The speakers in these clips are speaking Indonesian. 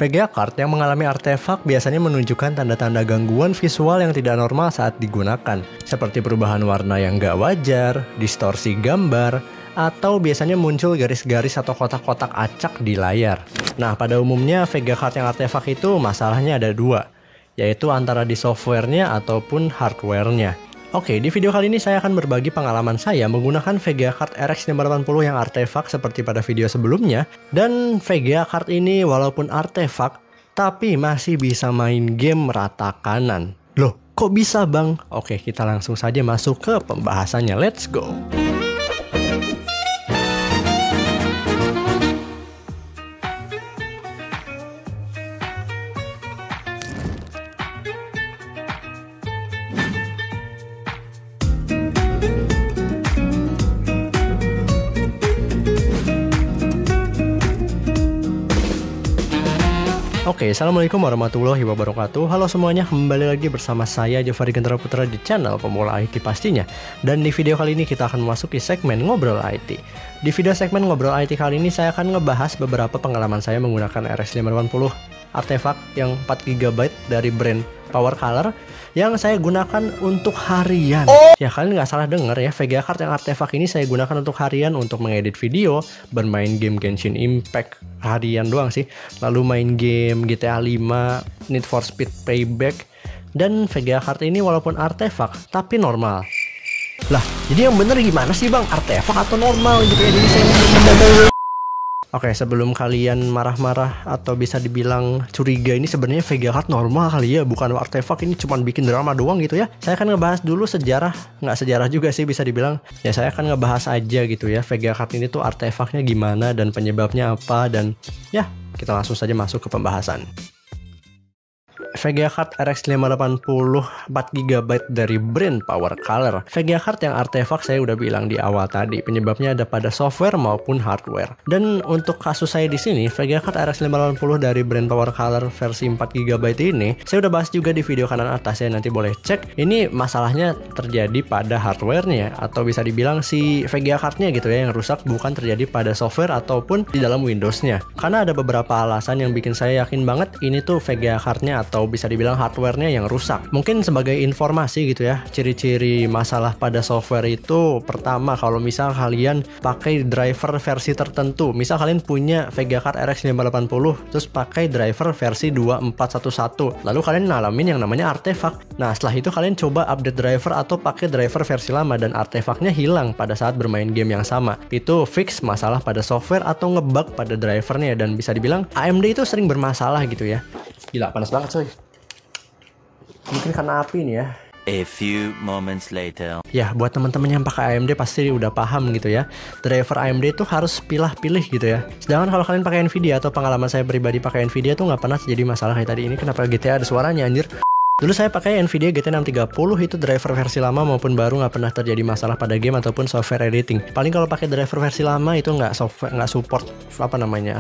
VGA card yang mengalami artefak biasanya menunjukkan tanda-tanda gangguan visual yang tidak normal saat digunakan, seperti perubahan warna yang gak wajar, distorsi gambar, atau biasanya muncul garis-garis atau kotak-kotak acak di layar. Nah, pada umumnya VGA card yang artefak itu masalahnya ada dua, yaitu antara di softwarenya ataupun hardwarenya. Oke, di video kali ini saya akan berbagi pengalaman saya menggunakan VGA card RX 580 yang artefak seperti pada video sebelumnya. Dan VGA card ini walaupun artefak, tapi masih bisa main game rata kanan. Loh, kok bisa bang? Oke, kita langsung saja masuk ke pembahasannya, let's go! Oke, assalamualaikum warahmatullahi wabarakatuh. Halo semuanya, kembali lagi bersama saya Jafari Gentara Putra di channel Pemula IT pastinya. Dan di video kali ini kita akan memasuki segmen Ngobrol IT. Di video segmen Ngobrol IT kali ini saya akan ngebahas beberapa pengalaman saya menggunakan RX 580 artefak yang 4GB dari brand Power Color yang saya gunakan untuk harian. Ya, kalian nggak salah dengar ya, VGA card yang artefak ini saya gunakan untuk harian, untuk mengedit video, bermain game Genshin Impact harian doang sih, lalu main game GTA 5, Need for Speed Payback. Dan VGA card ini walaupun artefak tapi normal. Lah, jadi yang bener gimana sih bang, artefak atau normal gitu ya? Jadi saya Oke, sebelum kalian marah-marah atau bisa dibilang curiga, ini sebenarnya VGA card normal kali ya, bukan artefak, ini cuma bikin drama doang gitu ya. Saya akan ngebahas dulu sejarah, nggak sejarah juga sih bisa dibilang. Ya saya akan ngebahas aja gitu ya, VGA card ini tuh artefaknya gimana dan penyebabnya apa, dan ya kita langsung saja masuk ke pembahasan. VGA card RX 580 4GB dari brand Power Color. VGA card yang artefak saya udah bilang di awal tadi, penyebabnya ada pada software maupun hardware. Dan untuk kasus saya di sini, VGA card RX 580 dari brand Power Color versi 4GB ini, saya udah bahas juga di video kanan atas ya, nanti boleh cek. Ini masalahnya terjadi pada hardwarenya, atau bisa dibilang si VGA cardnya gitu ya yang rusak, bukan terjadi pada software ataupun di dalam Windowsnya. Karena ada beberapa alasan yang bikin saya yakin banget ini tuh VGA cardnya atau bisa dibilang hardwarenya yang rusak. Mungkin sebagai informasi gitu ya, ciri-ciri masalah pada software itu, pertama kalau misal kalian pakai driver versi tertentu, misal kalian punya VGA card RX 580 terus pakai driver versi 2411, lalu kalian ngalamin yang namanya artefak. Nah setelah itu kalian coba update driver atau pakai driver versi lama dan artefaknya hilang pada saat bermain game yang sama. Itu fix masalah pada software atau ngebug pada drivernya, dan bisa dibilang AMD itu sering bermasalah gitu ya. Gila, panas banget coy. Mungkin karena api nih ya. A few moments later. Ya, buat teman-teman yang pakai AMD pasti udah paham gitu ya. Driver AMD itu harus pilih-pilih gitu ya. Sedangkan kalau kalian pakai Nvidia, atau pengalaman saya pribadi pakai Nvidia tuh nggak pernah terjadi masalah kayak tadi ini. Kenapa GTA ada suaranya anjir? Dulu saya pakai Nvidia GT 630, itu driver versi lama maupun baru nggak pernah terjadi masalah pada game ataupun software editing. Paling kalau pakai driver versi lama itu nggak support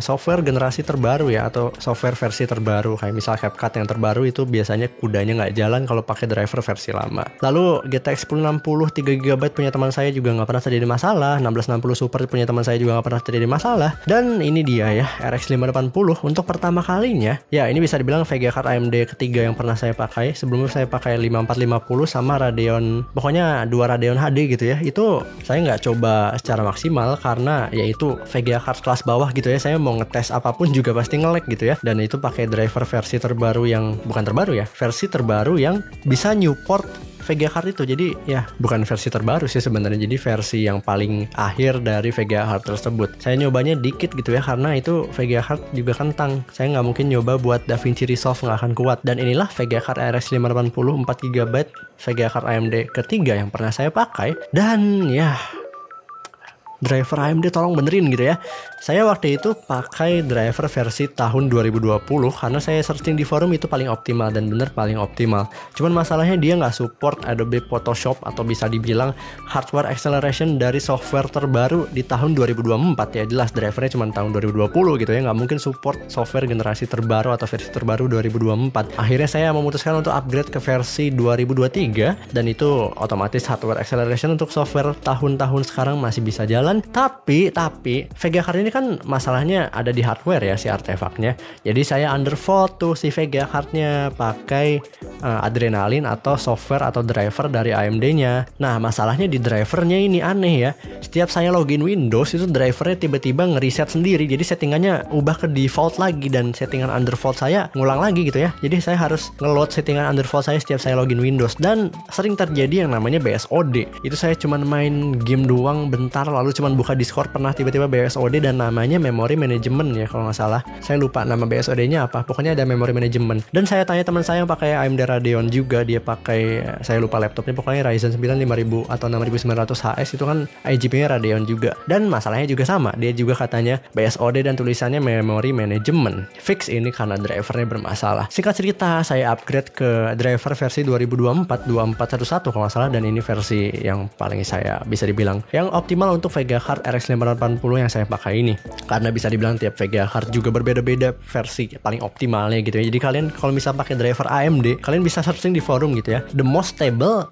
software generasi terbaru ya, atau software versi terbaru kayak misal CapCut yang terbaru itu biasanya kudanya nggak jalan kalau pakai driver versi lama. Lalu GTX 1060 3GB punya teman saya juga nggak pernah terjadi masalah, 1660 Super punya teman saya juga nggak pernah terjadi masalah. Dan ini dia ya, RX 580 untuk pertama kalinya. Ya ini bisa dibilang VGA card AMD ketiga yang pernah saya pakai. Sebelumnya saya pakai 5450 sama Radeon, pokoknya 2 Radeon HD gitu ya. Itu saya nggak coba secara maksimal karena yaitu VGA card kelas bawah gitu ya. Saya mau ngetes apapun juga pasti nge-lag gitu ya. Dan itu pakai driver versi terbaru yang bukan terbaru ya, versi terbaru yang bisa support VGA card itu. Jadi ya bukan versi terbaru sih sebenarnya, jadi versi yang paling akhir dari VGA card tersebut. Saya nyobanya dikit gitu ya, karena itu VGA card juga kentang. Saya nggak mungkin nyoba buat DaVinci Resolve, nggak akan kuat. Dan inilah VGA card RX 580 4GB VGA card AMD ketiga yang pernah saya pakai. Dan ya driver AMD tolong benerin gitu ya. Saya waktu itu pakai driver versi tahun 2020 karena saya searching di forum itu paling optimal, dan bener paling optimal. Cuman masalahnya dia nggak support Adobe Photoshop atau bisa dibilang hardware acceleration dari software terbaru di tahun 2024 ya. Jelas drivernya cuma tahun 2020 gitu ya, nggak mungkin support software generasi terbaru atau versi terbaru 2024. Akhirnya saya memutuskan untuk upgrade ke versi 2023, dan itu otomatis hardware acceleration untuk software tahun-tahun sekarang masih bisa jalan. jalan. Tapi Vega card ini kan masalahnya ada di hardware ya, si artefaknya. Jadi saya undervolt tuh si Vega cardnya pakai Adrenalin atau software atau driver dari AMD-nya. Nah, masalahnya di drivernya ini aneh ya. Setiap saya login Windows itu drivernya tiba-tiba ngereset sendiri. Jadi settingannya ubah ke default lagi dan settingan undervolt saya ngulang lagi gitu ya. Jadi saya harus ngeload settingan undervolt saya setiap saya login Windows, dan sering terjadi yang namanya BSOD. Itu saya cuman main game doang bentar lalu cuman buka Discord, pernah tiba-tiba BSOD dan namanya memory management ya kalau nggak salah. Saya lupa nama BSOD-nya apa. Pokoknya ada memory management. Dan saya tanya teman saya yang pakai AMD Radeon juga, dia pakai, saya lupa laptopnya, pokoknya Ryzen 9 5000 atau 6900 HS, itu kan IGP-nya Radeon juga. Dan masalahnya juga sama, dia juga katanya BSOD dan tulisannya memory management. Fix ini karena drivernya bermasalah. Singkat cerita, saya upgrade ke driver versi 2411 kalau nggak salah, dan ini versi yang paling saya bisa dibilang yang optimal untuk Vega card RX 580 yang saya pakai ini. Karena bisa dibilang tiap Vega card juga berbeda-beda versi paling optimalnya gitu ya. Jadi kalian kalau bisa pakai driver AMD, kalian bisa searching di forum gitu ya, the most stable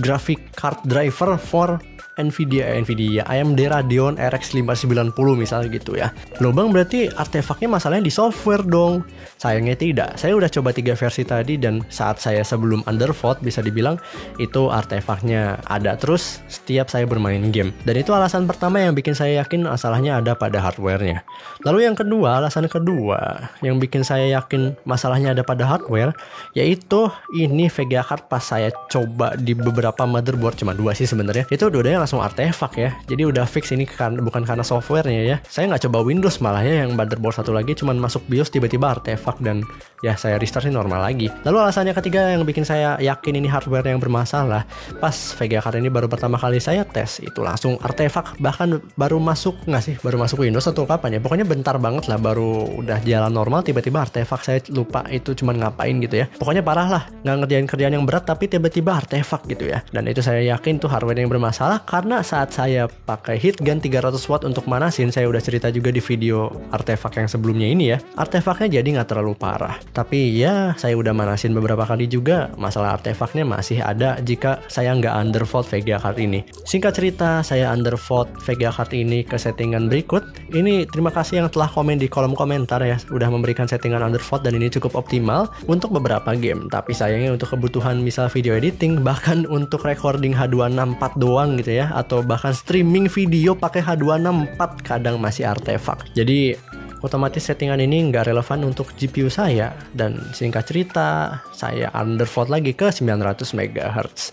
graphic card driver for Nvidia AMD Radeon RX 590 misalnya gitu ya. Loh bang, berarti artefaknya masalahnya di software dong. Sayangnya tidak. Saya udah coba 3 versi tadi, dan saat saya sebelum undervolt bisa dibilang itu artefaknya ada terus setiap saya bermain game. Dan itu alasan pertama yang bikin saya yakin masalahnya ada pada hardware-nya. Lalu yang kedua, alasan kedua yang bikin saya yakin masalahnya ada pada hardware, yaitu ini Vega card pas saya coba di beberapa motherboard, cuma 2 sih sebenarnya, itu dua-duanya langsung artefak ya. Jadi udah fix ini bukan karena softwarenya ya. Saya nggak coba Windows malah ya, yang motherboard satu lagi cuman masuk BIOS tiba-tiba artefak, dan ya saya restart ini normal lagi. Lalu alasannya ketiga yang bikin saya yakin ini hardware yang bermasalah, pas Vega card ini baru pertama kali saya tes itu langsung artefak, bahkan baru masuk Windows atau kapan ya, pokoknya bentar banget lah, baru udah jalan normal tiba-tiba artefak. Saya lupa itu cuman ngapain gitu ya, pokoknya parah lah, nggak ngerjain kerjaan yang berat tapi tiba-tiba artefak gitu ya. Dan itu saya yakin tuh hardware yang bermasalah, karena saat saya pakai heat gun 300 watt untuk manasin, saya udah cerita juga di video artefak yang sebelumnya ini ya, artefaknya jadi nggak terlalu parah. Tapi ya saya udah manasin beberapa kali juga, masalah artefaknya masih ada jika saya nggak undervolt Vega card ini. Singkat cerita, saya undervolt Vega card ini ke settingan berikut. Ini terima kasih yang telah komen di kolom komentar ya, udah memberikan settingan undervolt dan ini cukup optimal untuk beberapa game. Tapi sayangnya untuk kebutuhan misal video editing, bahkan untuk recording H264 doang gitu ya, atau bahkan streaming video pakai H264 kadang masih artefak. Jadi otomatis settingan ini nggak relevan untuk GPU saya, dan singkat cerita saya undervolt lagi ke 900 MHz.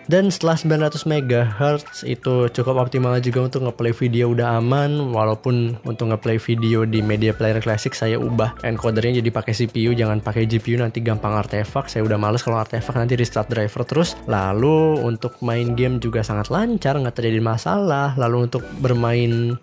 Dan setelah 900 MHz itu cukup optimal juga untuk ngeplay video, udah aman. Walaupun untuk ngeplay video di media player classic saya ubah encodernya jadi pakai CPU, jangan pakai GPU, nanti gampang artefak. Saya udah males kalau artefak, nanti restart driver terus. Lalu untuk main game juga sangat lancar, nggak terjadi masalah. Lalu untuk bermain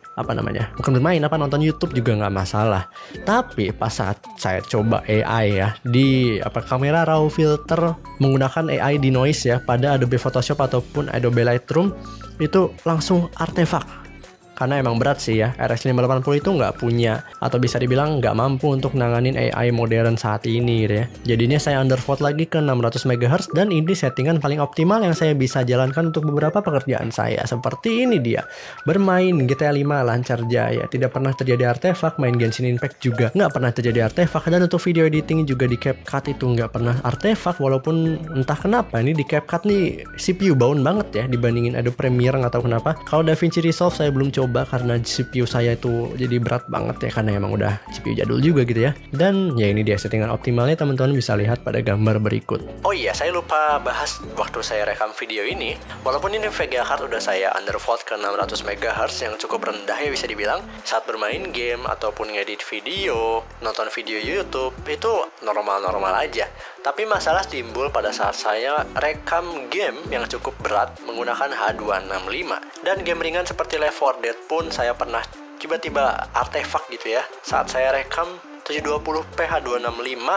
nonton YouTube juga nggak masalah. Tapi pas saat saya coba AI ya di kamera raw filter menggunakan AI denoise ya pada Adobe Photoshop ataupun Adobe Lightroom, itu langsung artefak. Karena emang berat sih ya, RX 580 itu nggak punya, atau bisa dibilang nggak mampu untuk nanganin AI modern saat ini gitu ya. Jadinya saya undervolt lagi ke 600 MHz, dan ini settingan paling optimal yang saya bisa jalankan untuk beberapa pekerjaan saya. Seperti ini dia, bermain GTA 5 lancar jaya, tidak pernah terjadi artefak, main Genshin Impact juga nggak pernah terjadi artefak, dan untuk video editing juga di CapCut itu nggak pernah artefak. Walaupun entah kenapa ini di CapCut nih CPU bound banget ya dibandingin Adobe Premiere, nggak tahu kenapa. Kalau DaVinci Resolve saya belum coba karena CPU saya itu jadi berat banget ya, karena emang udah CPU jadul juga gitu ya. Dan ya ini dia settingan optimalnya, teman-teman bisa lihat pada gambar berikut. Oh iya, saya lupa bahas waktu saya rekam video ini. Walaupun ini Vega card udah saya undervolt ke 600 MHz yang cukup rendah ya bisa dibilang, saat bermain game ataupun ngedit video, nonton video YouTube itu normal-normal aja. Tapi masalah timbul pada saat saya rekam game yang cukup berat menggunakan H265. Dan game ringan seperti Left 4 Dead pun saya pernah tiba-tiba artefak gitu ya saat saya rekam 720p H265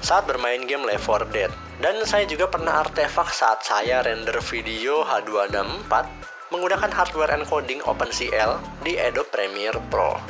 saat bermain game Left 4 Dead. Dan saya juga pernah artefak saat saya render video H264 menggunakan hardware encoding OpenCL di Adobe Premiere Pro.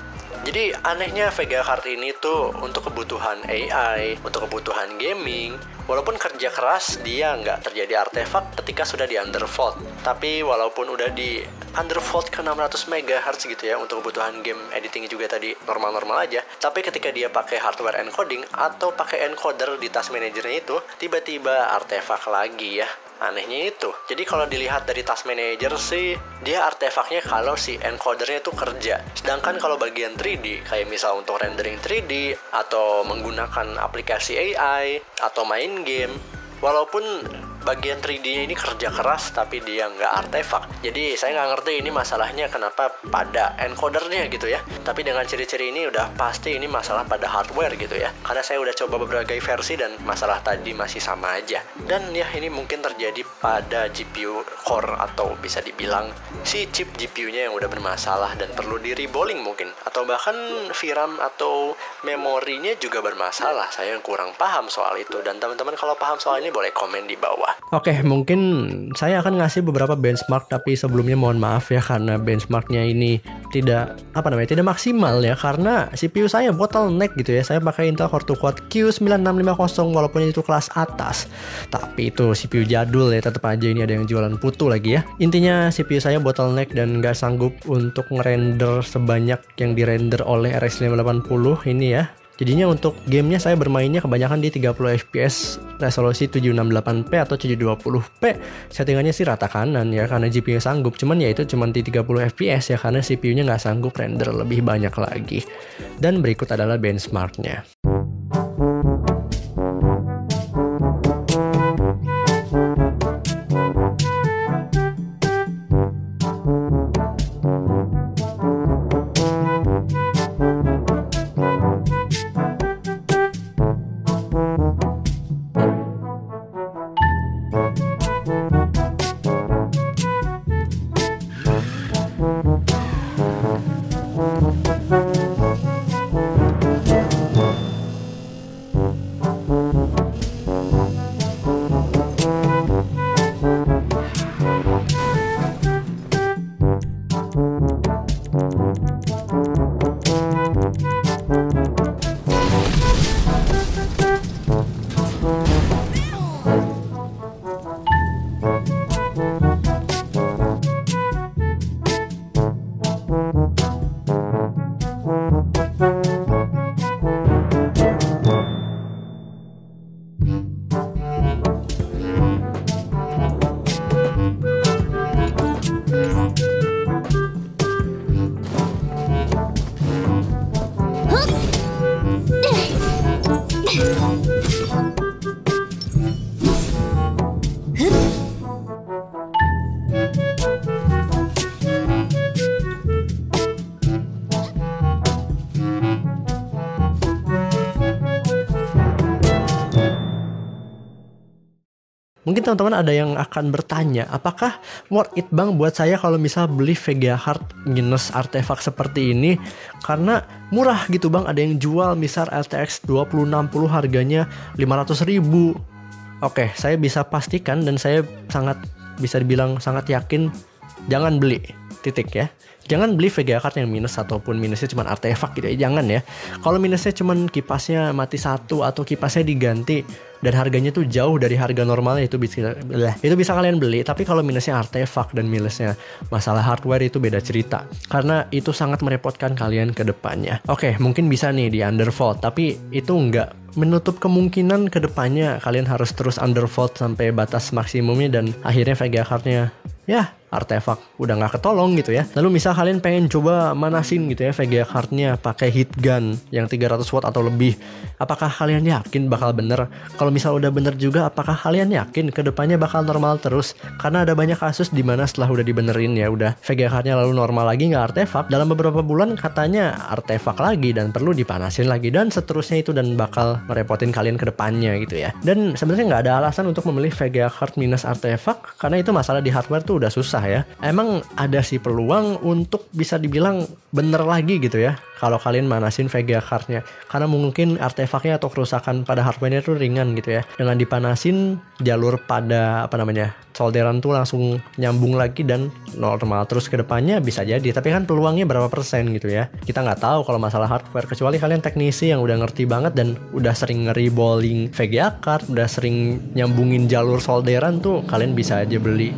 Jadi anehnya VGA card ini tuh untuk kebutuhan AI, untuk kebutuhan gaming, walaupun kerja keras dia nggak terjadi artefak ketika sudah di undervolt. Tapi walaupun udah di undervolt ke 600 MHz gitu ya, untuk kebutuhan game editing juga tadi normal-normal aja. Tapi ketika dia pakai hardware encoding atau pakai encoder di task manajernya itu, tiba-tiba artefak lagi ya. Anehnya itu. Jadi kalau dilihat dari task manager sih, dia artefaknya kalau si encodernya itu kerja. Sedangkan kalau bagian 3D, kayak misal untuk rendering 3D, atau menggunakan aplikasi AI, atau main game, walaupun bagian 3D ini kerja keras tapi dia nggak artefak. Jadi saya nggak ngerti ini masalahnya kenapa pada encodernya gitu ya. Tapi dengan ciri-ciri ini udah pasti ini masalah pada hardware gitu ya. Karena saya udah coba berbagai versi dan masalah tadi masih sama aja. Dan ya ini mungkin terjadi pada GPU core atau bisa dibilang si chip GPU-nya yang udah bermasalah dan perlu di reballing mungkin. Atau bahkan VRAM atau memorinya juga bermasalah. Saya kurang paham soal itu. Dan teman-teman kalau paham soal ini boleh komen di bawah. Oke, mungkin saya akan ngasih beberapa benchmark, tapi sebelumnya mohon maaf ya karena benchmarknya ini tidak maksimal ya, karena CPU saya bottleneck gitu ya. Saya pakai Intel Core 2 Quad Q9650 walaupun itu kelas atas, tapi itu CPU jadul ya, tetap aja ini ada yang jualan putu lagi ya. Intinya CPU saya bottleneck dan nggak sanggup untuk ngerender sebanyak yang dirender oleh RX 580 ini ya. Jadinya untuk gamenya saya bermainnya kebanyakan di 30 fps resolusi 768p atau 720p. Settingannya sih rata kanan ya karena GPU sanggup, cuman ya itu cuman di 30 fps ya karena CPU-nya nggak sanggup render lebih banyak lagi. Dan berikut adalah benchmarknya. Mungkin teman-teman ada yang akan bertanya, apakah worth it bang buat saya kalau misal beli VGA card minus artefak seperti ini? Karena murah gitu bang, ada yang jual misal RTX 2060 harganya 500.000. Oke, saya bisa pastikan dan saya bisa dibilang sangat yakin, jangan beli, titik ya. Jangan beli VGA card yang minus ataupun minusnya cuma artefak gitu ya, jangan ya. Kalau minusnya cuma kipasnya mati satu atau kipasnya diganti dan harganya tuh jauh dari harga normalnya, itu bisa kalian beli. Tapi kalau minusnya artefak dan minusnya masalah hardware itu beda cerita, karena itu sangat merepotkan kalian ke depannya. Oke, mungkin bisa nih di undervolt, tapi itu nggak menutup kemungkinan ke depannya kalian harus terus undervolt sampai batas maksimumnya dan akhirnya VGA cardnya ya artefak udah nggak ketolong gitu ya. Lalu misal kalian pengen coba manasin gitu ya VGA cardnya pakai heat gun yang 300 watt atau lebih, apakah kalian yakin bakal bener? Kalau misal udah bener juga, apakah kalian yakin kedepannya bakal normal terus? Karena ada banyak kasus dimana setelah udah dibenerin ya udah VGA cardnya lalu normal lagi nggak artefak, dalam beberapa bulan katanya artefak lagi dan perlu dipanasin lagi dan seterusnya itu, dan bakal merepotin kalian kedepannya gitu ya. Dan sebenarnya nggak ada alasan untuk membeli VGA card minus artefak karena itu masalah di hardware tuh udah susah lah ya. Emang ada sih peluang untuk bisa dibilang bener lagi gitu ya kalau kalian manasin VGA cardnya, karena mungkin artefaknya atau kerusakan pada hardware-nya tuh ringan gitu ya. Dengan dipanasin, jalur pada solderan tuh langsung nyambung lagi dan normal terus ke depannya bisa jadi. Tapi kan peluangnya berapa persen gitu ya, kita nggak tahu kalau masalah hardware, kecuali kalian teknisi yang udah ngerti banget dan udah sering nge-reballing VGA card, udah sering nyambungin jalur solderan tuh kalian bisa aja beli.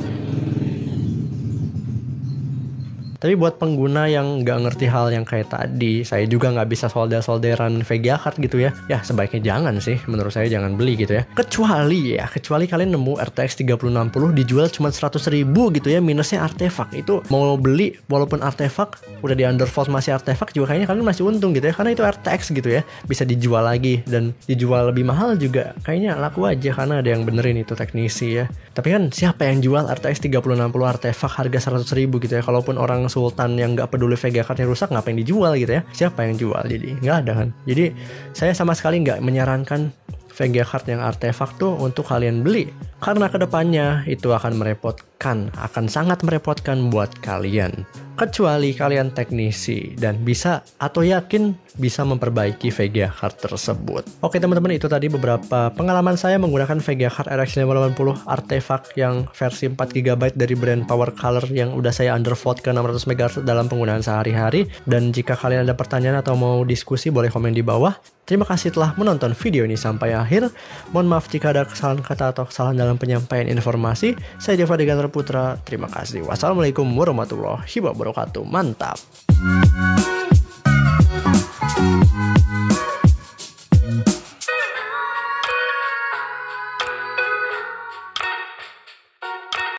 Tapi buat pengguna yang nggak ngerti hal yang kayak tadi, saya juga nggak bisa solderan VGA card gitu ya. Ya sebaiknya jangan sih, menurut saya jangan beli gitu ya. Kecuali kalian nemu RTX 3060 dijual cuma 100.000 gitu ya, minusnya artefak. Itu mau beli walaupun artefak, udah di undervolt masih artefak juga kayaknya kalian masih untung gitu ya. Karena itu RTX gitu ya, bisa dijual lagi dan dijual lebih mahal juga. Kayaknya laku aja karena ada yang benerin itu teknisi ya. Tapi kan siapa yang jual RTX 3060 artefak harga 100.000 gitu ya? Kalaupun orang sultan yang nggak peduli VGA cardnya rusak, ngapain dijual gitu ya? Siapa yang jual? Jadi nggak ada kan. Jadi saya sama sekali nggak menyarankan VGA card yang artefak tuh untuk kalian beli, karena kedepannya itu akan sangat merepotkan buat kalian. Kecuali kalian teknisi dan bisa atau yakin bisa memperbaiki VGA card tersebut. Oke teman-teman, itu tadi beberapa pengalaman saya menggunakan VGA card RX 580 artefak yang versi 4GB dari brand Power Color yang udah saya undervolt ke 600 MHz dalam penggunaan sehari-hari. Dan jika kalian ada pertanyaan atau mau diskusi, boleh komen di bawah. Terima kasih telah menonton video ini sampai akhir. Mohon maaf jika ada kesalahan kata atau kesalahan dalam penyampaian informasi. Saya Deva Degantra Putra. Terima kasih. Wassalamualaikum warahmatullahi wabarakatuh. Mantap.